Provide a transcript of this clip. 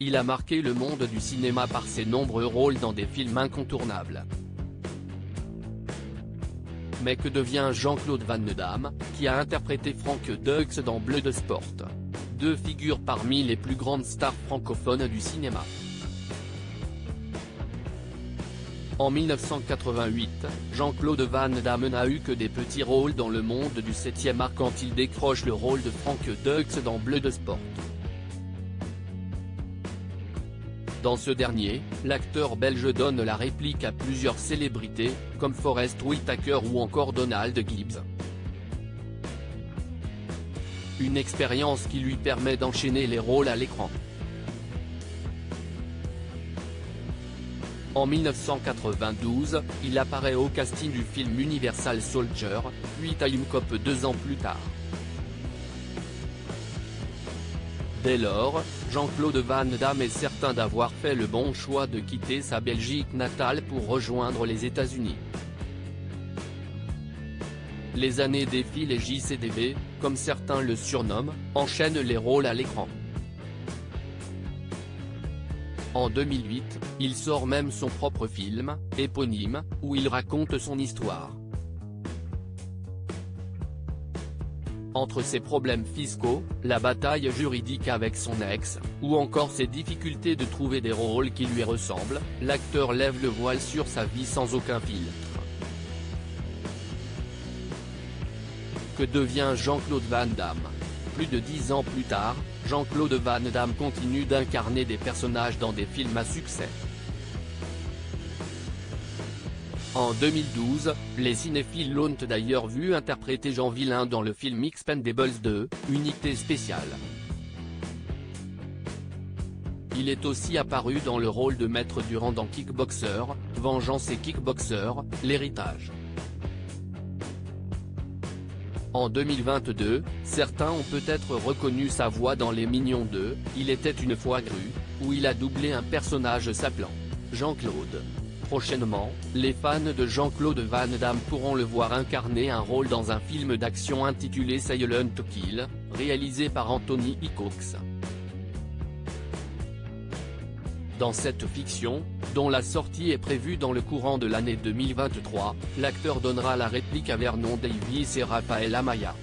il a marqué le monde du cinéma par ses nombreux rôles dans des films incontournables. Mais que devient Jean-Claude Van Damme, qui a interprété Frank Dux dans Bloodsport, deux figures parmi les plus grandes stars francophones du cinéma. En 1988, Jean-Claude Van Damme n'a eu que des petits rôles dans le monde du 7e art quand il décroche le rôle de Frank Dux dans Bloodsport. Dans ce dernier, l'acteur belge donne la réplique à plusieurs célébrités, comme Forest Whitaker ou encore Donald Gibbs. Une expérience qui lui permet d'enchaîner les rôles à l'écran. En 1992, il apparaît au casting du film Universal Soldier, puis Time Cop 2 ans plus tard. Dès lors, Jean-Claude Van Damme est certain d'avoir fait le bon choix de quitter sa Belgique natale pour rejoindre les États-Unis. Les années défilent et JCDV, comme certains le surnomment, enchaîne les rôles à l'écran. En 2008, il sort même son propre film, éponyme, où il raconte son histoire. Entre ses problèmes fiscaux, la bataille juridique avec son ex, ou encore ses difficultés de trouver des rôles qui lui ressemblent, l'acteur lève le voile sur sa vie sans aucun filtre. Que devient Jean-Claude Van Damme? Plus de 10 ans plus tard, Jean-Claude Van Damme continue d'incarner des personnages dans des films à succès. En 2012, les cinéphiles l'ont d'ailleurs vu interpréter Jean Villain dans le film Expendables 2, Unité spéciale. Il est aussi apparu dans le rôle de Maître Durand dans Kickboxer, Vengeance et Kickboxer, l'héritage. En 2022, certains ont peut-être reconnu sa voix dans Les Mignons 2, Il était une fois Gru, où il a doublé un personnage s'appelant Jean-Claude. Prochainement, les fans de Jean-Claude Van Damme pourront le voir incarner un rôle dans un film d'action intitulé Silent Kill, réalisé par Anthony Hickox. Dans cette fiction, dont la sortie est prévue dans le courant de l'année 2023, l'acteur donnera la réplique à Vernon Davis et Raphaël Amaya.